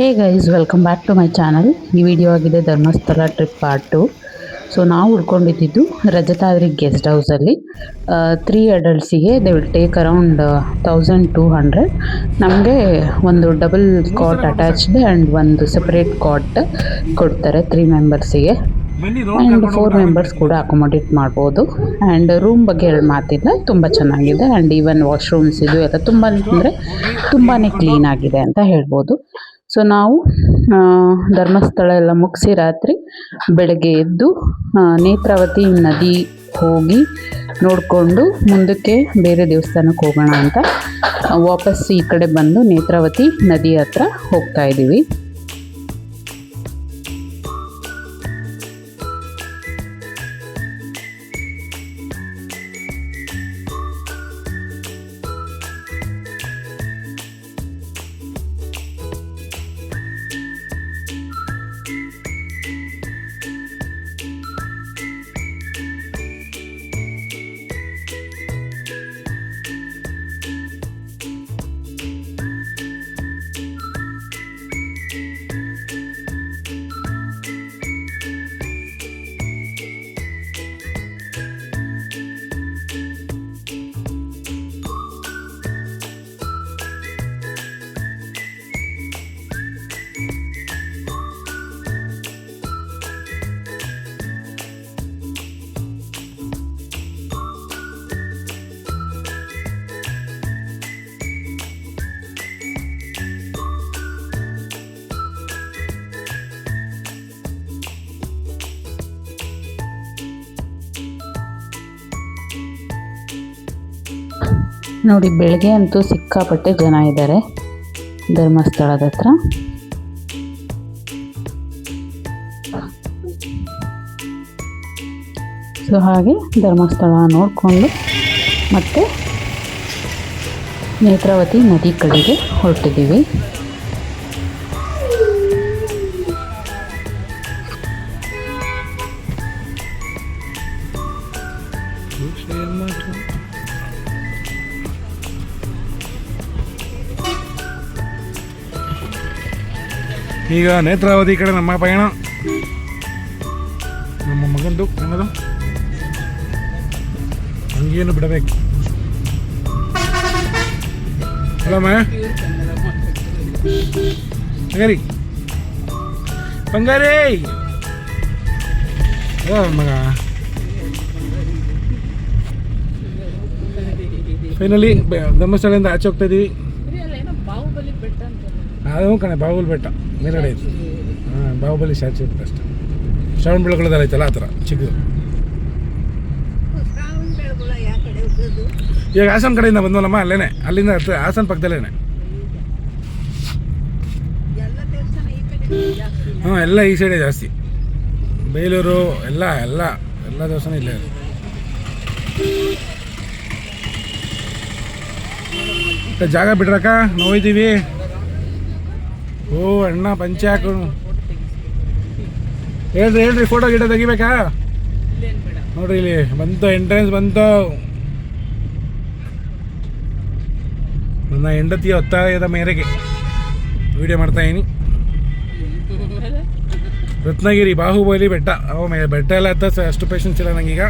Hey guys, welcome back to my channel. ಈ video ಆಗಿದೆ Dharmasthala trip part 2. So ನಾವು ಉಳ್ಕೊಂಡಿದ್ದು ರಜತಾದ್ರಿ ಗೆಸ್ಟ್ ಹೌಸಲ್ಲಿ. 3 ಅಡಲ್ಟ್ಸಿಗೆ ದೇ ವಿಲ್ ಟೇಕ್ ಅರೌಂಡ್ 1200. ನಮಗೆ ಒಂದು ಡಬಲ್ ಕಾಟ್ ಅಟ್ಯಾಚ್ಡ್ ಆ್ಯಂಡ್ ಒಂದು ಸೆಪರೇಟ್ ಕಾಟ್ ಕೊಡ್ತಾರೆ 3 ಮೆಂಬರ್ಸಿಗೆ. ಆ್ಯಂಡ್ 4 ಮೆಂಬರ್ಸ್ ಕೂಡ ಅಕೊಮೊಡೇಟ್ ಮಾಡ್ಬೋದು. ಆ್ಯಂಡ್ ರೂಮ್ ಬಗ್ಗೆ ಹೇಳಿ ಮಾತಿಲ್ಲ, ತುಂಬ ಚೆನ್ನಾಗಿದೆ. ಆ್ಯಂಡ್ ಈವನ್ ವಾಶ್ರೂಮ್ಸ್ ಇದು ಎಲ್ಲ ತುಂಬ ಅಂದರೆ ತುಂಬಾ ಕ್ಲೀನ್ ಆಗಿದೆ ಅಂತ ಹೇಳ್ಬೋದು. ಸೊ ನಾವು ಧರ್ಮಸ್ಥಳ ಎಲ್ಲ ಮುಗಿಸಿ ರಾತ್ರಿ ಬೆಳಗ್ಗೆ ಎದ್ದು ನೇತ್ರಾವತಿ ನದಿ ಹೋಗಿ ನೋಡಿಕೊಂಡು ಮುಂದಕ್ಕೆ ಬೇರೆ ದೇವಸ್ಥಾನಕ್ಕೆ ಹೋಗೋಣ ಅಂತ ವಾಪಸ್ ಈ ಕಡೆ ಬಂದು ನೇತ್ರಾವತಿ ನದಿ ಹತ್ರ ಹೋಗ್ತಾ ಇದ್ದೀವಿ. ನೋಡಿ, ಬೆಳಗ್ಗೆ ಅಂತೂ ಸಿಕ್ಕಾಪಟ್ಟೆ ಜನ ಇದ್ದಾರೆ ಧರ್ಮಸ್ಥಳದ ಹತ್ರ. ಸೊ ಹಾಗೆ ಧರ್ಮಸ್ಥಳ ನೋಡಿಕೊಂಡು ಮತ್ತೆ ನೇತ್ರಾವತಿ ನದಿ ಕಡೆಗೆ ಹೊರಟಿದ್ದೀವಿ. ಈಗ ನೇತ್ರಾವತಿ ಕಡೆ ನಮ್ಮ ಪಯಣ. ನಮ್ಮ ಮಗಂದು ಅನ್ನೋದು ಹಂಗೇನು ಬಿಡಬೇಕು. ಅಲ್ಲಮ್ಮ ಬಂಗಾರಿ ಬಂಗಾರಿ ಮಗ ಫೈನಲಿ ಧರ್ಮಸ್ಥಳದಿಂದ ಆಚೆ ಹೋಗ್ತಾ ಇದ್ದೀವಿ. ಅದು ಕಣೆ ಬಾಹುಬಲಿ ಬೆಟ್ಟ ಮೇಲ್ಗಡೆ ಐತಿ. ಹಾಂ, ಬಾಹುಬಲಿ ಸ್ಟ್ಯಾಚು ಇರುತ್ತೆ ಅಷ್ಟೇ. ಶ್ರವಣ ಬೆಳಗೊಳದಲ್ಲಿ ಐತಲ್ಲ ಆ ಥರ ಚಿಕ್ಕದು. ಈಗ ಹಾಸನ ಕಡೆಯಿಂದ ಬಂದವಲ್ಲಮ್ಮ, ಅಲ್ಲೇನೆ, ಅಲ್ಲಿಂದ ಹಾಸನ ಪಕ್ಕದಲ್ಲೇನೆ. ಹಾಂ, ಎಲ್ಲ ಈ ಸೈಡೇ ಜಾಸ್ತಿ. ಬೇಲೂರು ಎಲ್ಲ ಎಲ್ಲ ಎಲ್ಲ ದೇವಸ್ಥಾನ ಇಲ್ಲೇ ಇದೆ. ಜಾಗ ಬಿಡ್ರಕ್ಕ, ನೋಯ್ತೀವಿ. ಓ ಅಣ್ಣ ಪಂಚೆ ಹಾಕು. ಹೇಳ್ರಿ ಫೋಟೋ ಗಿಡ ತೆಗಿಬೇಕಾ? ನೋಡ್ರಿ ಇಲ್ಲಿ ಬಂತು, ಎಂಟ್ರೆನ್ಸ್ ಬಂತು. ನನ್ನ ಹೆಂಡತಿಯ ಒತ್ತಾಯದ ಮೇರೆಗೆ ವಿಡಿಯೋ ಮಾಡ್ತಾ ಇದೀನಿ. ರತ್ನಗಿರಿ ಬಾಹುಬಲಿ ಬೆಟ್ಟ. ಬೆಟ್ಟ ಎಲ್ಲ ಹತ್ತ ಅಷ್ಟು ಪೇಷನ್ಸ್ ಇಲ್ಲ ನಂಗೀಗ.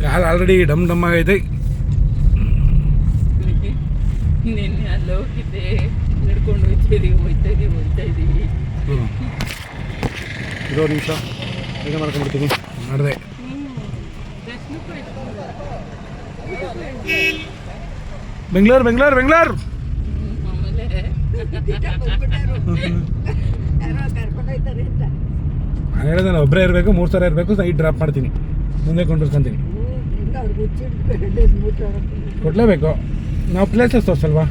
ಕಾಲು ಆಲ್ರೆಡಿ ಡಮ್ ಡಮ್ ಆಗೈತೆ. ಇದೋ ನಿಮಿಷ ಈಗ ಮಾಡ್ಕೊಂಡ್ಬಿಡ್ತೀನಿ. ಮಾಡಿದೆ. ಬೆಂಗಳೂರು ಬೆಂಗಳೂರು ಬೆಂಗಳೂರು. ನಾನು ಹೇಳಿದೆ ಒಬ್ಬರೇ ಇರಬೇಕು, 3 ಸಲ ಇರಬೇಕು. ನೈಟ್ ಡ್ರಾಪ್ ಮಾಡ್ತೀನಿ, ಮುಂದೆ ಕೊಂಡಿರ್ಕೊಂತೀನಿ. ಕೊಡಲೇಬೇಕು. ನಾವು ಪ್ಲೇಸಸ್ ತೋರಿಸಲ್ವಾ?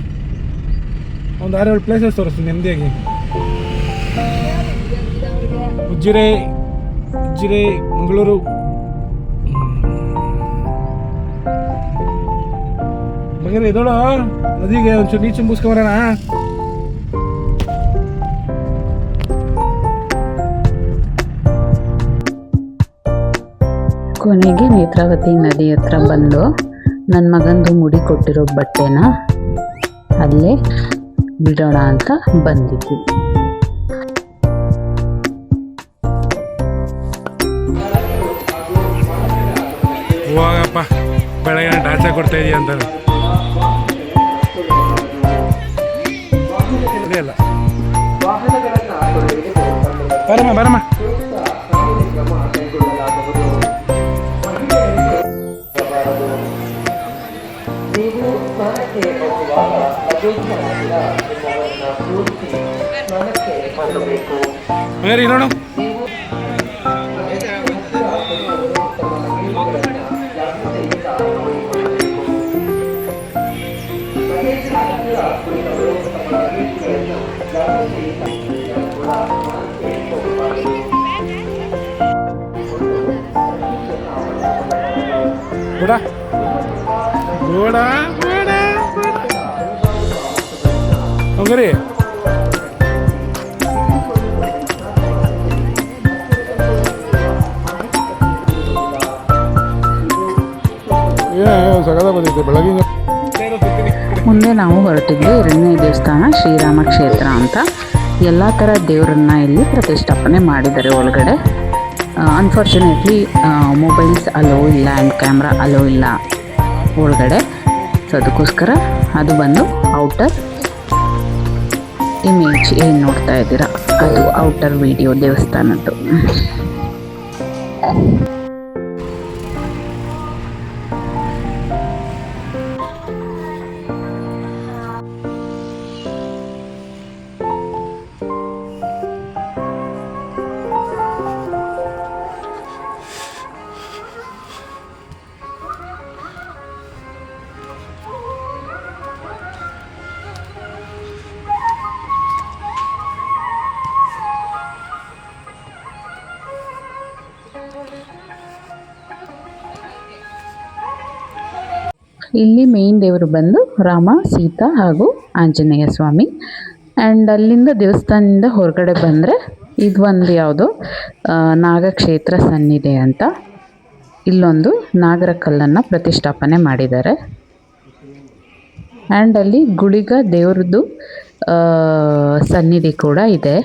ಒಂದು 6-7 ಪ್ಲೇಸಸ್ ತೋರಿಸ್ತೀನಿ ನೆಮ್ಮದಿಯಾಗಿ. ಉಜ್ಜಿರೆ ಮಂಗಳೂರು. ಬಂಗಾರ ಇದೋಳು ನದಿಗೆ ಒಂಚೂರು ನೀರು ಚಿಂಬಿಸ್ಕೊಂಬರೋಣ. ಕೊನೆಗೆ ನೇತ್ರಾವತಿ ನದಿ ಹತ್ರ ಬಂದು ನನ್ನ ಮಗಂದು ಮುಡಿ ಕೊಟ್ಟಿರೋ ಬಟ್ಟೆನ ಅಲ್ಲೇ ಬಿಡೋಣ ಅಂತ ಬಂದಿದ್ವಿ. ಹೋಗಪ್ಪ, ಬೆಳಗ್ಗೆ ಟಾರ್ಚರ್ ಕೊಡ್ತಾ ಇದೀಯ ಅಂತ ಇಲ್ಲ. ಬರಮ್ಮ ಬರಮ್ಮ. ಹಂಗಾರೆ ನೋಡು. ಬುಡ ಬುಡ ಬುಡ ಹಂಗಾರಿ ಸಗದ ಬಂದಿತ್ತು ಬೆಳಗಿನ. ಮುಂದೆ ನಾವು ಹೊರಟಿದ್ವಿ 2ನೇ ದೇವಸ್ಥಾನ ಶ್ರೀರಾಮ ಕ್ಷೇತ್ರ ಅಂತ. ಎಲ್ಲ ಥರ ದೇವರನ್ನ ಇಲ್ಲಿ ಪ್ರತಿಷ್ಠಾಪನೆ ಮಾಡಿದ್ದಾರೆ ಒಳಗಡೆ. ಅನ್ಫಾರ್ಚುನೇಟ್ಲಿ ಮೊಬೈಲ್ಸ್ ಅಲೋ ಇಲ್ಲ ಆ್ಯಂಡ್ ಕ್ಯಾಮ್ರಾ ಅಲೋ ಇಲ್ಲ ಒಳಗಡೆ. ಸೊ ಅದಕ್ಕೋಸ್ಕರ ಅದು ಬಂದು ಔಟರ್ ಇಮೇಜ್ ಏನು ನೋಡ್ತಾ ಇದ್ದೀರಾ ಅದು ಔಟರ್ ವಿಡಿಯೋ ದೇವಸ್ಥಾನದ್ದು. ಇಲ್ಲಿ ಮೇನ್ ದೇವರು ಬಂದು ರಾಮ, ಸೀತಾ ಹಾಗೂ ಆಂಜನೇಯ ಸ್ವಾಮಿ. ಆ್ಯಂಡ್ ಅಲ್ಲಿಂದ ದೇವಸ್ಥಾನದಿಂದ ಹೊರಗಡೆ ಬಂದರೆ ಇದು ಒಂದು ಯಾವುದೋ ನಾಗಕ್ಷೇತ್ರ ಸನ್ನಿಧಿ ಅಂತ. ಇಲ್ಲೊಂದು ನಾಗರ ಕಲ್ಲನ್ನು ಪ್ರತಿಷ್ಠಾಪನೆ ಮಾಡಿದ್ದಾರೆ. ಆ್ಯಂಡ್ ಅಲ್ಲಿ ಗುಳಿಗ ದೇವ್ರದ್ದು ಸನ್ನಿಧಿ ಕೂಡ ಇದೆ.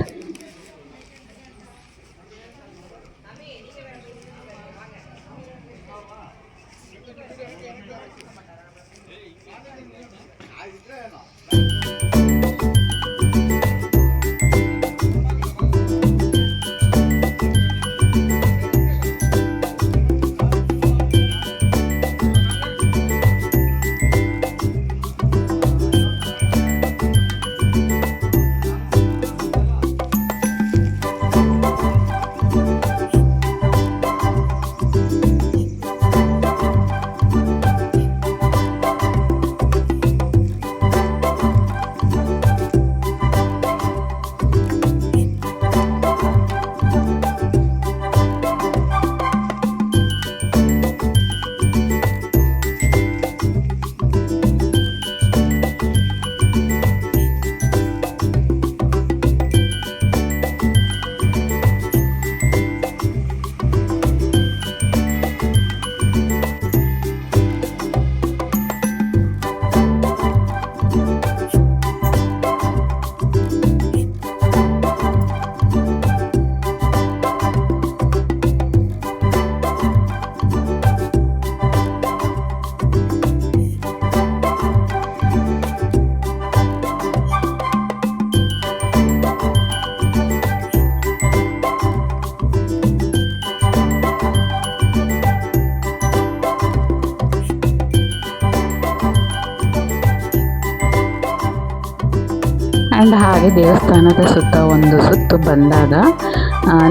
ಆ್ಯಂಡ್ ಹಾಗೆ ದೇವಸ್ಥಾನದ ಸುತ್ತ ಒಂದು ಸುತ್ತು ಬಂದಾಗ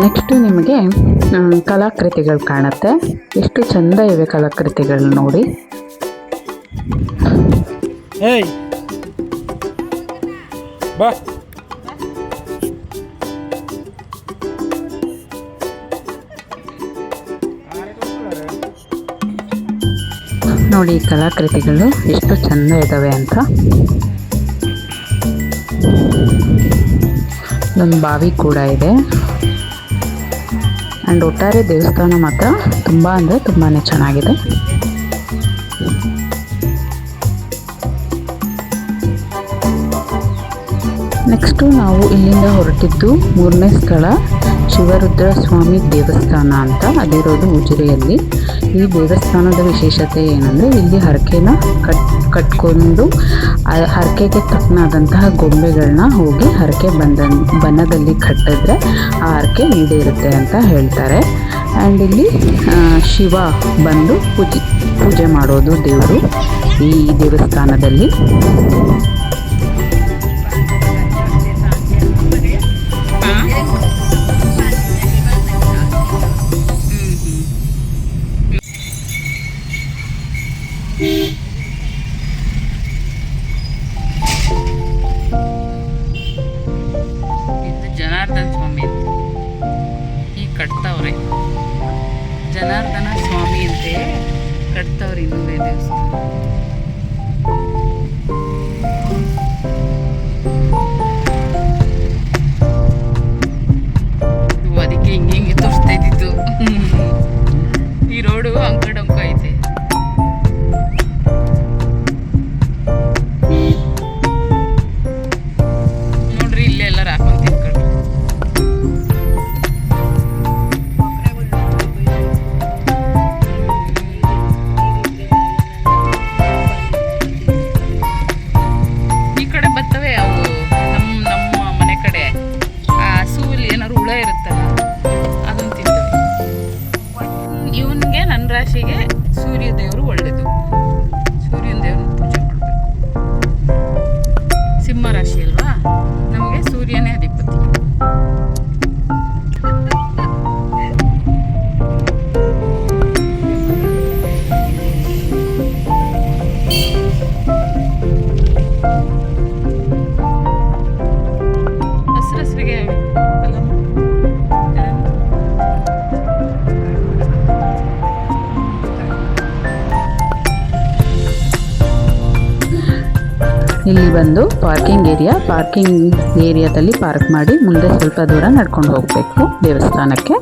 ನೆಕ್ಸ್ಟು ನಿಮಗೆ ಕಲಾಕೃತಿಗಳು ಕಾಣುತ್ತೆ. ಎಷ್ಟು ಚೆಂದ ಇವೆ ಕಲಾಕೃತಿಗಳು ನೋಡಿ. ಬಾ ನೋಡಿ ಕಲಾಕೃತಿಗಳು ಎಷ್ಟು ಚೆಂದ ಇದ್ದಾವೆ ಅಂತ. ಒಂದು ಬಾವಿ ಕೂಡ ಇದೆ. ಆ್ಯಂಡ್ ಒಟ್ಟಾರೆ ದೇವಸ್ಥಾನ ಮಾತ್ರ ತುಂಬ ಅಂದರೆ ತುಂಬಾ ಚೆನ್ನಾಗಿದೆ. ನೆಕ್ಸ್ಟು ನಾವು ಇಲ್ಲಿಂದ ಹೊರಟಿದ್ದು ಮೂರನೇ ಸ್ಥಳ ಶಿವರುದ್ರ ಸ್ವಾಮಿ ದೇವಸ್ಥಾನ ಅಂತ, ಅದಿರೋದು ಉಜಿರೆಯಲ್ಲಿ. ಈ ದೇವಸ್ಥಾನದ ವಿಶೇಷತೆ ಏನಂದರೆ ಇಲ್ಲಿ ಹರಕೆನ ಕಟ್ಕೊಂಡು ಹರಕೆಗೆ ತಕ್ಕನಾದಂತಹ ಗೊಂಬೆಗಳನ್ನ ಹೋಗಿ ಹರಕೆ ಬನ್ನದಲ್ಲಿ ಕಟ್ಟಿದ್ರೆ ಆ ಹರಕೆ ಈಡೇರುತ್ತೆ ಅಂತ ಹೇಳ್ತಾರೆ. ಆ್ಯಂಡ್ ಇಲ್ಲಿ ಶಿವ ಬಂದು ಪೂಜೆ ಮಾಡೋದು ದೇವರು ಈ ದೇವಸ್ಥಾನದಲ್ಲಿ. ಜನಾರ್ದನ ಸ್ವಾಮಿ ಈ ಕಟ್ತವ್ರೆ, ಜನಾರ್ದನ ಸ್ವಾಮಿ ಅಂತೆ ಕಟ್ತವ್ರೆ ಇನ್ನೂರೇ ದೇವಸ್ಥಾನ. ಅದಕ್ಕೆ ಹಿಂಗೆ ತೋರಿಸ್ತಾ ಇದ್ದಿತ್ತು. ಈ ರೋಡು ಅಂಕಡಂಕ ಐತೆ. ನೋಡ್ರಿ ಇಲ್ಲೇ ಎಲ್ಲರೂ ಹಾಕೊಂಡ್ ತಿನ್ಕೊಳ್ರಿ. ಈ ಕಡೆ ಬರ್ತವೆ ಅವು ನಮ್ಮ ಮನೆ ಕಡೆ. ಆ ಹಸುವಲ್ಲಿ ಏನಾದ್ರು ಹುಳ ಇರುತ್ತಲ್ಲ ಅದನ್ನು ತಿಂತವೆ. ಇವನಿಗೆ ನನ್ನ ರಾಶಿಗೆ ಸೂರ್ಯ ದೇವರು ಒಳ್ಳೇದು. ಸೂರ್ಯನ ದೇವ್ರನ್ನ ಪೂಜೆ ಮಾಡಬೇಕು. ಸಿಂಹ ರಾಶಿ ಅಲ್ವಾ, ನಮಗೆ ಸೂರ್ಯನೇ ಅಧಿಪತಿ. ಹಸ್ರಿಗೆ ಇಲ್ಲಿ ಬಂದು ಪಾರ್ಕಿಂಗ್ ಏರಿಯಾದಲ್ಲಿ ಪಾರ್ಕ್ ಮಾಡಿ ಮುಂದೆ ಸ್ವಲ್ಪ ದೂರ ನಡ್ಕೊಂಡು ಹೋಗಬೇಕು ದೇವಸ್ಥಾನಕ್ಕೆ.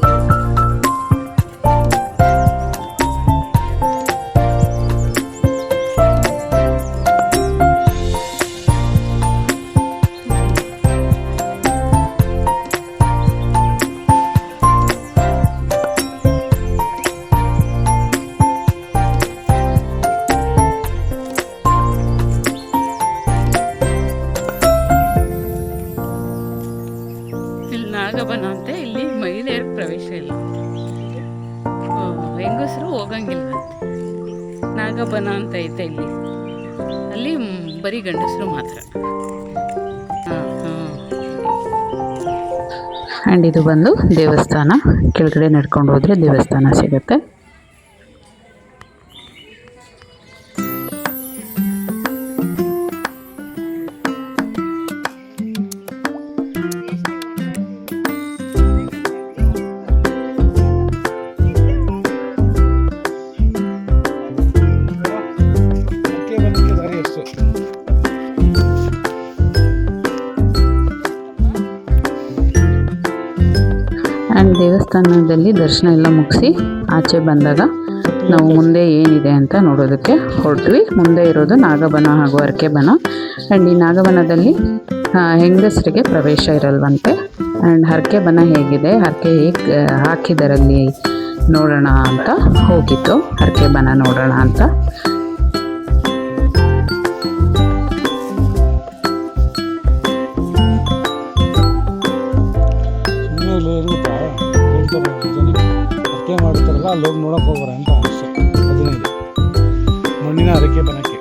ನಾಗಬನ ಅಂತೆ. ಇಲ್ಲಿ ಮಹಿಳೆಯರ ಪ್ರವೇಶ ಇಲ್ಲ, ಹೆಂಗಸರು ಹೋಗಂಗಿಲ್ವಂತೆ. ನಾಗಬನ ಅಂತ ಐತೆ ಇಲ್ಲಿ, ಅಲ್ಲಿ ಬರೀ ಗಂಡಸರು ಮಾತ್ರ. ಆ್ಯಂಡ್ ಇದು ಬಂದು ದೇವಸ್ಥಾನ. ಕೆಳಗಡೆ ನಡ್ಕೊಂಡು ಹೋದರೆ ದೇವಸ್ಥಾನ ಸಿಗುತ್ತೆ. ಆ್ಯಂಡ್ ದೇವಸ್ಥಾನದಲ್ಲಿ ದರ್ಶನ ಎಲ್ಲ ಮುಗಿಸಿ ಆಚೆ ಬಂದಾಗ ನಾವು ಮುಂದೆ ಏನಿದೆ ಅಂತ ನೋಡೋದಕ್ಕೆ ಹೊರಟ್ವಿ. ಮುಂದೆ ಇರೋದು ನಾಗಬನ ಹಾಗೂ ಹರಕೆಬನ. ಆ್ಯಂಡ್ ಈ ನಾಗಬನದಲ್ಲಿ ಹೆಂಗಸರಿಗೆ ಪ್ರವೇಶ ಇರಲ್ವಂತೆ. ಆ್ಯಂಡ್ ಹರಕೆಬನ ಹೇಗಿದೆ, ಹರಕೆ ಹೇಗೆ ಹಾಕಿದರಲ್ಲಿ ನೋಡೋಣ ಅಂತ ಹೋಗಿತ್ತು. ಹರಕೆಬನ ನೋಡೋಣ ಅಂತ. ಹರಕೆ ಮಾಡ್ತಾರಲ್ಲ ಅಲ್ಲಿ ಹೋಗಿ ನೋಡಕ್ಕೆ ಹೋಗೋಣ ಅಂತ ಅನಿಸ್ತು. 15 ಮಣ್ಣಿನ ಹರಕೆ ಬನಕ್ಕೆ.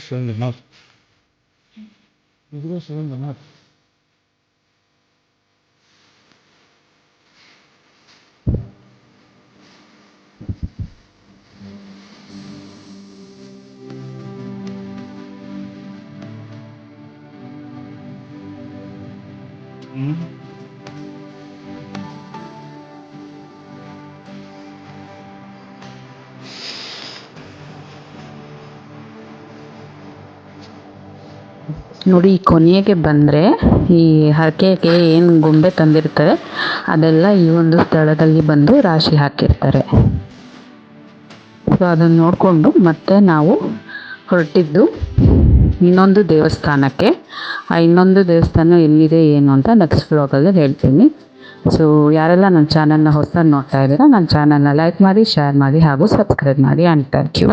ಶಿವಂದ್ರನಾಥ್ ಇದು ಶಿವಂದ್ರನಾಥ್. ನೋಡಿ, ಈ ಕೊನೆಗೆ ಬಂದರೆ ಈ ಹರಕೆಗೆ ಏನು ಗೊಂಬೆ ತಂದಿರ್ತಾರೆ ಅದೆಲ್ಲ ಈ ಒಂದು ಸ್ಥಳದಲ್ಲಿ ಬಂದು ರಾಶಿ ಹಾಕಿರ್ತಾರೆ. ಸೊ ಅದನ್ನು ನೋಡಿಕೊಂಡು ಮತ್ತೆ ನಾವು ಹೊರಟಿದ್ದು ಇನ್ನೊಂದು ದೇವಸ್ಥಾನಕ್ಕೆ. ಆ ಇನ್ನೊಂದು ದೇವಸ್ಥಾನ ಎಲ್ಲಿದೆ ಏನು ಅಂತ ನೆಕ್ಸ್ಟ್ ವ್ಲಾಗಲ್ಲಿ ಹೇಳ್ತೀನಿ. ಸೊ ಯಾರೆಲ್ಲ ನನ್ನ ಚಾನಲ್ನ ಹೊಸದಾಗಿ ನೋಡ್ತಾ ಇದ್ದೀರಾ, ನನ್ನ ಚಾನಲ್ನ ಲೈಕ್ ಮಾಡಿ, ಶೇರ್ ಮಾಡಿ ಹಾಗೂ ಸಬ್ಸ್ಕ್ರೈಬ್ ಮಾಡಿ. And thank you.